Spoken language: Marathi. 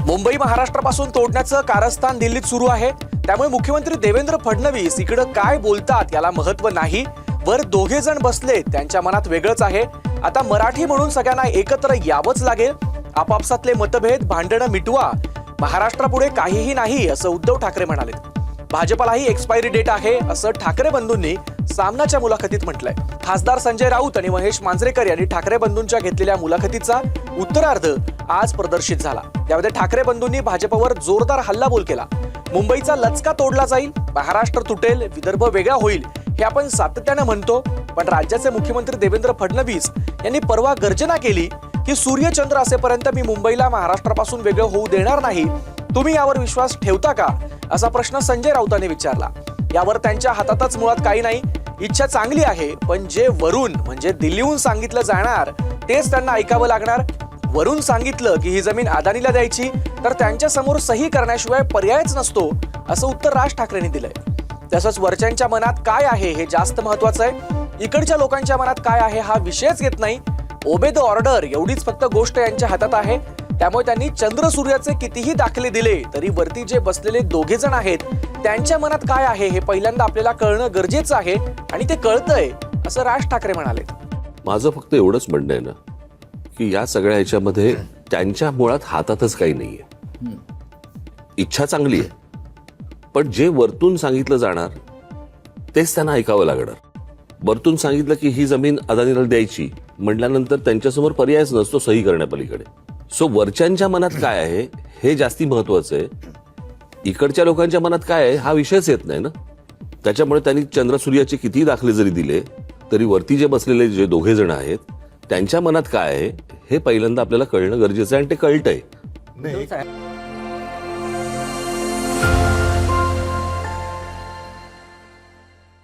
मुंबई महाराष्ट्रापासून तोडण्याचं कारस्थान दिल्लीत सुरू आहे. त्यामुळे मुख्यमंत्री देवेंद्र फडणवीस इकडे काय बोलतात याला महत्व नाही. वर दोघे जण बसले, त्यांच्या मनात वेगळंच आहे. आता मराठी म्हणून सगळ्यांना एकत्र यावंच लागेल. आपापसातले मतभेद भांडणं मिटवा. महाराष्ट्रापुढे काहीही नाही असं उद्धव ठाकरे म्हणाले. भाजपलाही एक्सपायरी डेट आहे असं ठाकरे बंधूंनी सामनाच्या मुलाखतीत म्हटलंय. खासदार संजय राऊत आणि महेश मांजरेकर यांनी ठाकरे बंधूंच्या घेतलेल्या मुलाखतीचा उत्तरार्ध आज प्रदर्शित झाला. त्यामध्ये ठाकरे बंधूंनी भाजपवर जोरदार हल्लाबोल केला. मुंबईचा लचका तोडला जाईल, महाराष्ट्र तुटेल, विदर्भ वेगळा होईल हे आपण सातत्याने म्हणतो, पण राज्याचे मुख्यमंत्री देवेंद्र फडणवीस यांनी परवा गर्जना केली की सूर्यचंद्र असेपर्यंत मी मुंबईला महाराष्ट्रापासून वेगळं होऊ देणार नाही. तुम्ही यावर विश्वास ठेवता का, असा प्रश्न संजय राऊतांनी विचारला. यावर त्यांच्या हातातच मुळात काही नाही. इच्छा चांगली आहे, पण जे वरून म्हणजे दिल्लीहून सांगितलं जाणार तेच त्यांना ऐकावं लागणार. वरून सांगितलं की ही जमीन अदानीला द्यायची तर त्यांच्या समोर सही करण्याशिवाय पर्यायच नसतो, असं उत्तर राज ठाकरेंनी दिलंय. तसंच वरच्यांच्या मनात काय आहे हे जास्त महत्वाचं आहे. इकडच्या लोकांच्या मनात काय आहे हा विषयच घेत नाही. ओबे द ऑर्डर एवढीच फक्त गोष्ट यांच्या हातात आहे. त्यामुळे त्यांनी चंद्र सूर्याचे कितीही दाखले दिले तरी वरती जे बसलेले दोघे जण आहेत त्यांच्या मनात काय आहे हे पहिल्यांदा आपल्याला कळणं गरजेचं आहे, आणि ते कळतंय असं राज ठाकरे म्हणाले. माझं फक्त एवढंच म्हणणं आहे ना की या सगळ्या ह्याच्यामध्ये त्यांच्या मुळात हातातच काही नाहीये. इच्छा चांगली आहे, पण जे वरतून सांगितलं जाणार तेच त्यांना ऐकावं लागणार. वरतून सांगितलं की ही जमीन अदानीला द्यायची म्हटल्यानंतर त्यांच्यासमोर पर्यायच नसतो सही करण्यापलीकडे. सो वरच्यांच्या मनात काय आहे हे जास्ती महत्वाचं आहे. इकडच्या लोकांच्या मनात काय आहे हा विषयच येत नाही ना. त्याच्यामुळे त्यांनी चंद्र सूर्याचे कितीही दाखले जरी दिले तरी वरती जे बसलेले जे दोघे जण आहेत त्यांच्या मनात काय आहे हे पहिल्यांदा आपल्याला कळणं गरजेचं आहे, आणि ते कळतंय.